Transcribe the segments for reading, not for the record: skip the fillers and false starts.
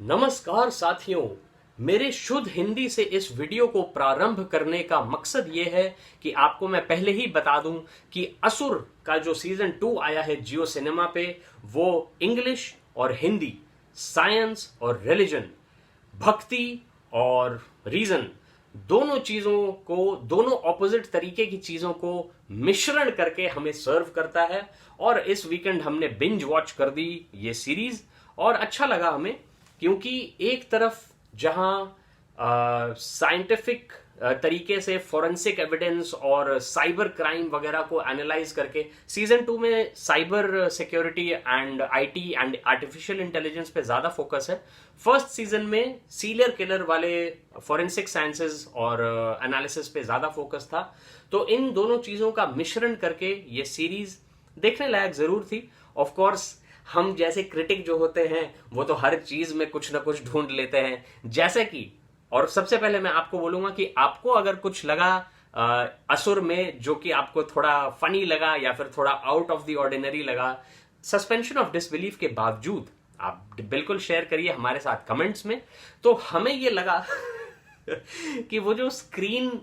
नमस्कार साथियों। मेरे शुद्ध हिंदी से इस वीडियो को प्रारंभ करने का मकसद ये है कि आपको मैं पहले ही बता दूं कि असुर का जो सीजन 2 आया है जियो सिनेमा पे, वो इंग्लिश और हिंदी, साइंस और रिलीजन, भक्ति और रीजन, दोनों चीजों को, दोनों ऑपोजिट तरीके की चीजों को मिश्रण करके हमें सर्व करता है। और इस वीकेंड हमने बिंज वॉच कर दी ये सीरीज और अच्छा लगा हमें, क्योंकि एक तरफ जहां साइंटिफिक तरीके से फोरेंसिक एविडेंस और साइबर क्राइम वगैरह को एनालाइज करके, सीजन 2 में cyber security and IT and artificial intelligence पे ज्यादा फोकस है। फर्स्ट सीजन में सीरियल किलर वाले फोरेंसिक साइंसेस और एनालिसिस पे ज्यादा फोकस था। तो इन दोनों चीजों का मिश्रण करके ये सीरीज देखने लायक जरूर थी। ऑफ कोर्स हम जैसे क्रिटिक जो होते हैं वो तो हर चीज में कुछ ना कुछ ढूंढ लेते हैं, जैसे कि, और सबसे पहले मैं आपको बोलूंगा कि आपको अगर कुछ लगा असुर में जो कि आपको थोड़ा फनी लगा या फिर थोड़ा आउट ऑफ द ऑर्डिनरी लगा, सस्पेंशन ऑफ डिसबिलीफ के बावजूद आप बिल्कुल शेयर करिए हमारे साथ कमेंट्स में। तो हमें ये लगा कि वो जो स्क्रीन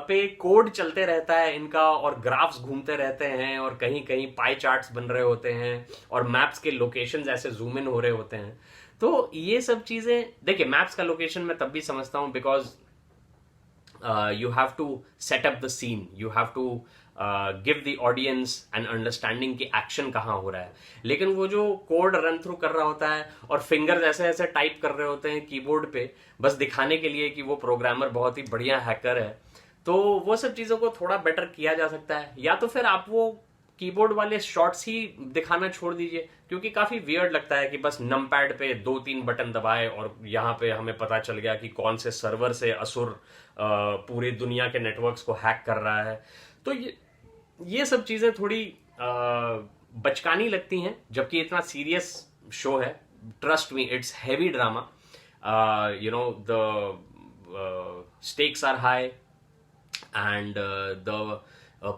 पे कोड चलते रहता है इनका और ग्राफ्स घूमते रहते हैं और कहीं कहीं पाई चार्ट्स बन रहे होते हैं और मैप्स के लोकेशंस ऐसे जूम इन हो रहे होते हैं, तो ये सब चीजें देखिए, मैप्स का लोकेशन मैं तब भी समझता हूं because you have to set up the scene, you have to give the audience an understanding कि एक्शन कहाँ हो रहा है। लेकिन वो जो कोड रन थ्रू कर रहा होता है और फिंगर्स ऐसे ऐसे टाइप कर रहे होते हैं कीबोर्ड पे, बस दिखाने के लिए कि वो प्रोग्रामर बहुत ही बढ़िया हैकर है, तो वो सब चीजों को थोड़ा बेटर किया जा सकता है। या तो फिर आप वो कीबोर्ड वाले शॉट्स ही दिखाना छोड़ दीजिए, क्योंकि काफी वियर्ड लगता है कि बस नमपैड पे 2-3 बटन दबाए और यहाँ पे हमें पता चल गया कि कौन से सर्वर से असुर पूरी दुनिया के नेटवर्क्स को हैक कर रहा है। तो ये सब चीजें थोड़ी बचकानी लगती हैं, जबकि इतना सीरियस शो है। Trust me, it's heavy drama, you know, the stakes are high and the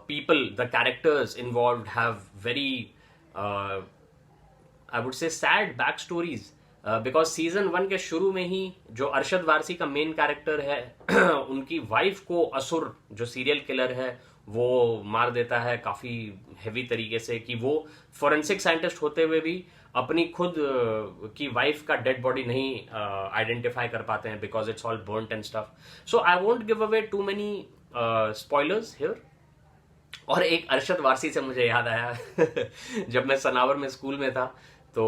people, the characters involved have very I would say sad backstories, because season 1 के शुरू में ही जो अरशद वारसी का मेन कैरेक्टर है उनकी वाइफ को असुर जो सीरियल किलर है वो मार देता है काफी हेवी तरीके से, कि वो फोरेंसिक साइंटिस्ट होते हुए भी अपनी खुद की वाइफ का डेड बॉडी नहीं आइडेंटिफाई कर पाते हैं because it's all burnt and stuff. So I won't give away too many spoilers here. और एक अरशद वारसी से मुझे याद आया जब मैं सनावर में स्कूल में था तो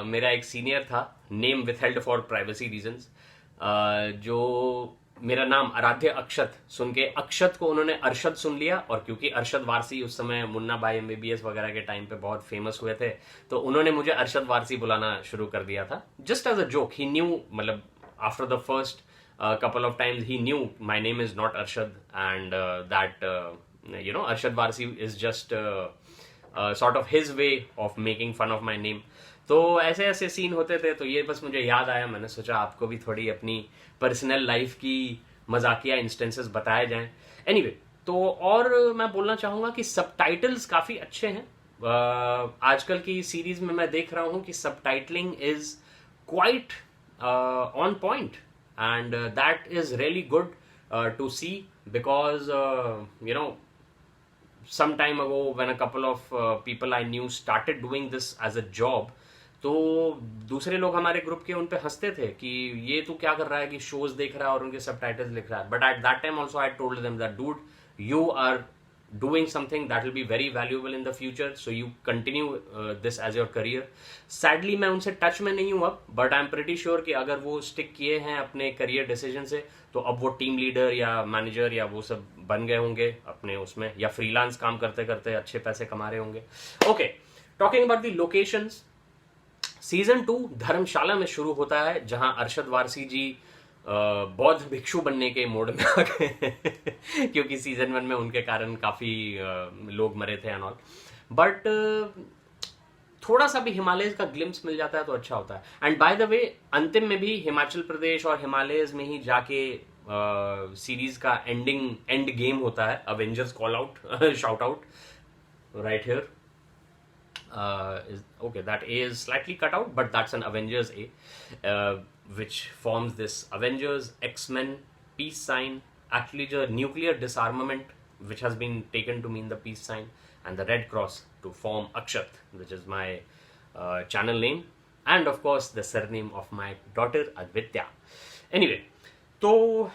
मेरा एक सीनियर था, name withheld for privacy reasons, जो मेरा नाम आराध्य अक्षत सुन के अक्षत को उन्होंने अरशद सुन लिया, और क्योंकि अरशद वारसी उस समय मुन्ना भाई MBBS वगैरह के टाइम पे बहुत फेमस हुए थे, तो उन्होंने मुझे अरशद वारसी बुलाना शुरू कर दिया था, just as a joke. He knew, मतलब after the first couple of times he knew my name is not Arshad, and that you know, Arshad Varsi is just sort of his way of making fun of my name. तो ऐसे ऐसे scene होते थे, तो ये बस मुझे याद आया, मैंने सोचा आपको भी थोड़ी अपनी पर्सनल लाइफ की मजाकिया इंस्टेंसेस बताए जाएं। एनीवे, तो और मैं बोलना चाहूंगा कि सबटाइटल्स काफी अच्छे हैं। आजकल की सीरीज में मैं देख रहा हूं कि subtitling is quite on point, and that is really good to see, because you know, some time ago when a couple of people I knew started doing this as a job, तो दूसरे लोग हमारे group के उन पे हंसते थे कि ये तू क्या कर रहा है कि शोज देख रहा है और उनके सबटाइटल्स लिख रहा है। But at that time also I told them that dude, you are doing something that will be very valuable in the future, so you continue this as your career. Sadly मैं उनसे touch में नहीं हूँ अब, but I'm pretty sure कि अगर वो stick किए हैं अपने करियर डिसीजन से, तो अब वो टीम लीडर या मैनेजर या वो सब बन गए होंगे अपने उसमें, या फ्रीलांस काम करते करते अच्छे पैसे कमा रहे होंगे। Okay, talking about the locations, season 2 धर्मशाला में शुरू होता है, जहां अरशद वारसी जी बौद्ध भिक्षु बनने के मोड में आ गए क्योंकि सीजन 1 में उनके कारण काफी लोग मरे थे एंड ऑल, बट थोड़ा सा भी हिमालय का ग्लिम्स मिल जाता है तो अच्छा होता है। एंड बाय द वे, अंतिम में भी हिमाचल प्रदेश और हिमालयस में ही जाके सीरीज का एंड गेम होता है, Avengers call out, shout out right here. okay, that A is slightly cut out, but that's an Avengers A, which forms this Avengers, X-Men, peace sign, actually the nuclear disarmament, which has been taken to mean the peace sign, and the Red Cross to form Akshat, which is my channel name, and of course the surname of my daughter Advitya. Anyway, तो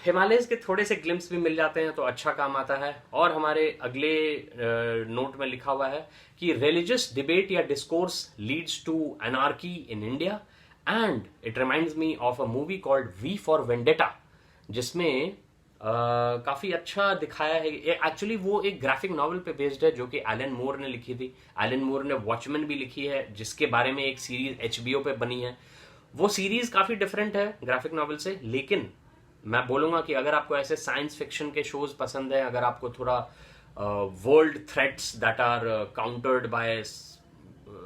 Himalayas के थोड़े से glimpse भी मिल जाते हैं तो अच्छा काम आता है. और हमारे अगले नोट में लिखा हुआ है कि रिलीजियस डिबेट या discourse leads to anarchy in India, and it reminds me of a movie called V for Vendetta, जिसमें काफी अच्छा दिखाया है. एक्चुअली वो एक ग्राफिक नॉवल पे बेस्ड है जो कि एलन मोर ने लिखी थी. एलन मोर ने वॉचमैन भी लिखी है, जिसके बारे में एक सीरीज HBO पे बनी है. वो सीरीज काफी डिफरेंट है ग्राफिक नॉवल से, लेकिन मैं बोलूंगा कि अगर आपको ऐसे साइंस फिक्शन के शोज पसंद है, अगर आपको थोड़ा world threats that are countered by,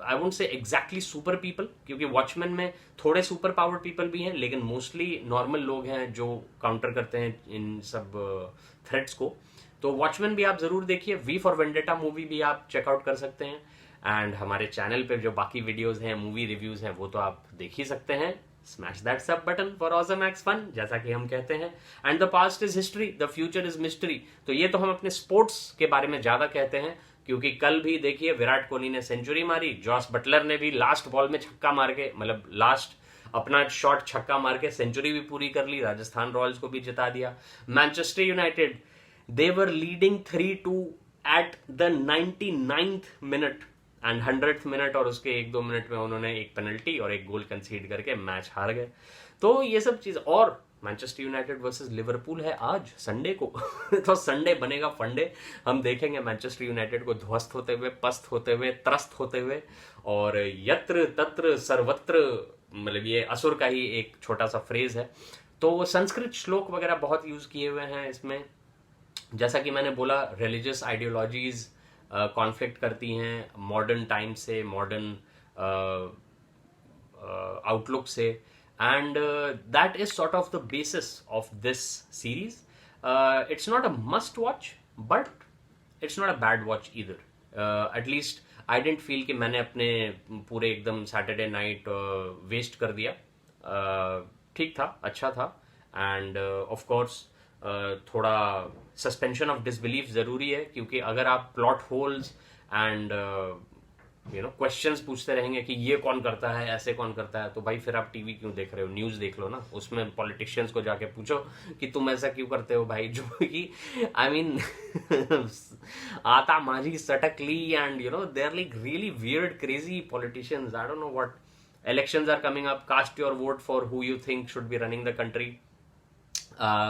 I won't say exactly super people, क्योंकि वॉचमैन में थोड़े सुपर पावर्ड पीपल भी हैं, लेकिन मोस्टली नॉर्मल लोग हैं जो काउंटर करते हैं इन सब थ्रेट्स को. तो वॉचमैन भी आप जरूर देखिए. वी फॉर वेंडेटा मूवी भी आप चेकआउट कर सकते हैं. एंड हमारे चैनल पे जो बाकी वीडियोस हैं, मूवी रिव्यूज हैं, वो तो आप देख ही सकते हैं. Smash that sub button for awesome X fun, जैसा कि हम कहते हैं. And the past is history, the future is mystery. तो ये तो हम अपने स्पोर्ट्स के बारे में ज्यादा कहते हैं, क्योंकि कल भी देखिए विराट कोहली ने सेंचुरी मारी, जॉस बटलर ने भी लास्ट बॉल में छक्का मार के, मतलब लास्ट अपना शॉट छक्का मार के सेंचुरी भी पूरी कर ली, राजस्थान रॉयल्स को भी जिता दिया. Manchester United, they were leading 3-2 at the 99th minute and 100th minute, और उसके 1-2 मिनट में उन्होंने एक पेनल्टी और एक गोल कंसीड करके मैच हार गए. तो ये सब चीज. और मैनचेस्टर यूनाइटेड वर्सेस लिवरपूल है आज संडे को. तो संडे बनेगा फंडे. हम देखेंगे मैनचेस्टर यूनाइटेड को ध्वस्त होते हुए, पस्त होते हुए, त्रस्त होते हुए, और यत्र तत्र सर्वत्र, मतलब ये असुर का ही एक छोटा सा फ्रेज है. तो संस्कृत श्लोक वगैरह बहुत यूज किए हुए हैं इसमें. जैसा कि मैंने बोला, रिलीजियस आइडियोलॉजीज कॉन्फ्लिक्ट करती हैं मॉडर्न टाइम से, मॉडर्न आउटलुक से, and that is sort of the basis of this series. It's not a must watch, but it's not a bad watch either. At least I didn't feel कि मैंने अपने पूरे एकदम Saturday night waste कर दिया. ठीक था, अच्छा था. एंड ऑफ कोर्स थोड़ा सस्पेंशन ऑफ डिसबिलीफ जरूरी है, क्योंकि अगर आप प्लॉट होल्स एंड क्वेश्चंस पूछते रहेंगे कि ये कौन करता है, ऐसे कौन करता है, तो भाई फिर आप टीवी क्यों देख रहे हो, न्यूज देख लो ना. उसमें पॉलिटिशियंस को जाके पूछो कि तुम ऐसा क्यों करते हो भाई, जो कि आई मीन आता माझी सटकली, and they are like really weird crazy politicians. I don't know what. Elections are coming up, cast your vote for who you think should be running the country.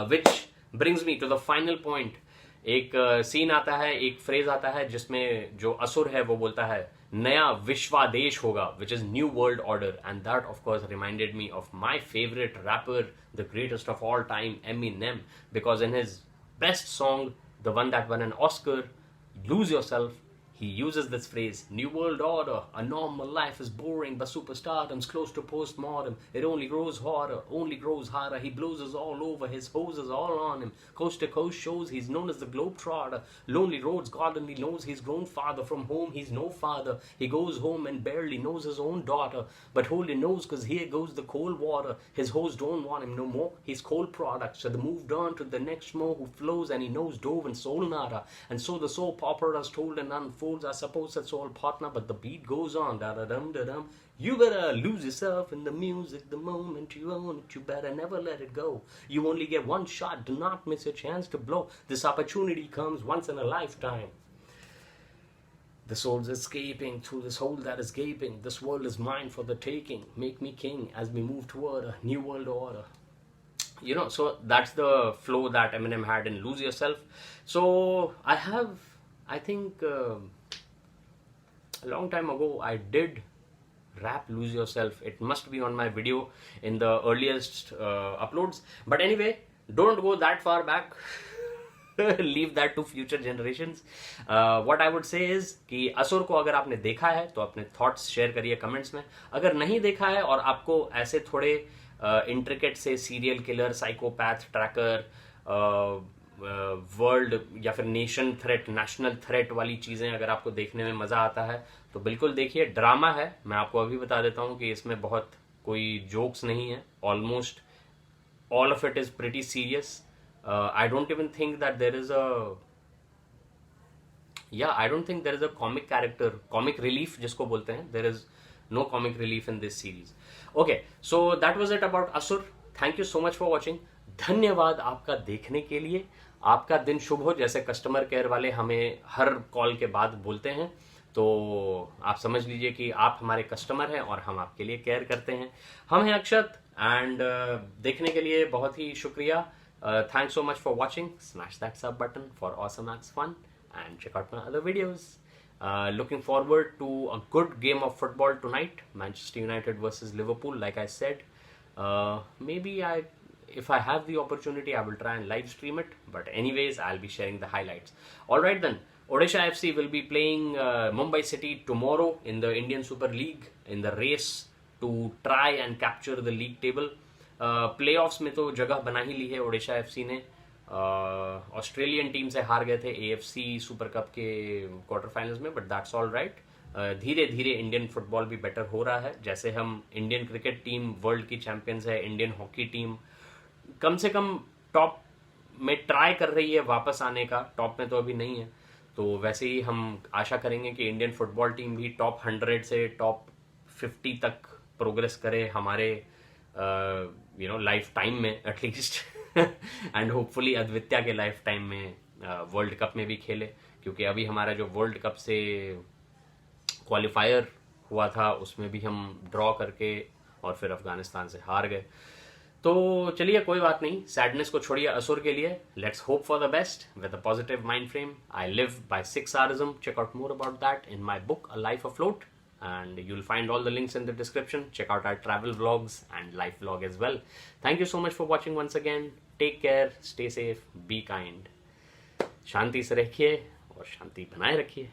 Which brings me to the final point. एक scene आता है, एक phrase आता है, जिसमें जो असुर है वो बोलता है नया विश्वादेश होगा, which is new world order. And that of course reminded me of my favourite rapper, the greatest of all time, Eminem, because in his best song, the one that won an Oscar, Lose Yourself, he uses this phrase, new world order, a normal life is boring but superstardom's close to postmortem, it only grows harder, only grows harder, he blows us all over, his hoses all on him, coast to coast shows, he's known as the globetrotter, lonely roads, God only knows he's grown farther from home, he's no father, he goes home and barely knows his own daughter, but wholly knows cause here goes the cold water, his hoes don't want him no more, he's cold product, so they moved on to the next mo who flows, and he knows dove and soul nada, and so the soap opera is told and unfolds. I suppose that's all partner, but the beat goes on. Da da dum da dum. You better lose yourself in the music the moment you own it. You better never let it go. You only get one shot. Do not miss your chance to blow. This opportunity comes once in a lifetime. The soul's escaping through this hole that is gaping. This world is mine for the taking. Make me king as we move toward a new world order. So that's the flow that Eminem had in Lose Yourself. So I think a long time ago I did rap Lose Yourself. It must be on my video in the earliest uploads. But anyway, don't go that far back. Leave that to future generations. What I would say is कि असुर को अगर आपने देखा है तो अपने thoughts share करिए कमेंट्स में. अगर नहीं देखा है और आपको ऐसे थोड़े इंट्रिकेट से serial killer, psychopath, tracker, world या फिर नेशन थ्रेट, नेशनल थ्रेट वाली चीजें अगर आपको देखने में मजा आता है, तो बिल्कुल देखिए, ड्रामा है, मैं आपको अभी बता देता हूँ कि इसमें बहुत कोई जोक्स नहीं है, almost all of it is pretty serious. I don't even think that there is a I don't think there is a comic character, comic relief जिसको बोलते हैं. There is no comic relief in this series. Okay, so that was it about Asur. Thank you so much for watching. धन्यवाद आपका देखने के लिए. आपका दिन शुभ हो, जैसे कस्टमर केयर वाले हमें हर कॉल के बाद बोलते हैं. तो आप समझ लीजिए कि आप हमारे कस्टमर हैं और हम आपके लिए केयर करते हैं. हम हैं अक्षत, एंड देखने के लिए बहुत ही शुक्रिया. Thanks so much for watching. Smash that sub button for awesome acts fun and check out my other videos. Looking forward to a good game of football tonight. Manchester United versus Liverpool, like I said. Maybe if I have the opportunity, I will try and live stream it. But anyways, I'll be sharing the highlights. Alright then, Odisha FC will be playing Mumbai City tomorrow in the Indian Super League in the race to try and capture the league table. Playoffs में तो जगह बना ही ली है Odisha FC ने. Australian team से हार गए थे एएफसी सुपर कप के क्वार्टर फाइनल्स में, बट दैट्स ऑल राइट. धीरे धीरे इंडियन फुटबॉल भी बेटर हो रहा है. जैसे हम इंडियन क्रिकेट टीम वर्ल्ड की चैंपियंस है, इंडियन हॉकी टीम कम से कम टॉप में ट्राई कर रही है वापस आने का. टॉप में तो अभी नहीं है, तो वैसे ही हम आशा करेंगे कि इंडियन फुटबॉल टीम भी टॉप 100 से टॉप 50 तक प्रोग्रेस करे हमारे लाइफ टाइम में एटलीस्ट. एंड होपफुली अद्वित्या के लाइफ टाइम में वर्ल्ड कप में भी खेले, क्योंकि अभी हमारा जो वर्ल्ड कप से क्वालिफायर हुआ था उसमें भी हम ड्रॉ करके और फिर अफगानिस्तान से हार गए. तो चलिए कोई बात नहीं, सैडनेस को छोड़िए असुर के लिए. Let's hope for the best with a positive mind frame. I live by 6Rsm. Check out more about that in my book A Life Afloat. And you'll find all the links in the description. Check out our travel vlogs and life vlog as well. Thank you so much for watching once again. Take care, stay safe, be kind. शांति से रखिए और शांति बनाए रखिए.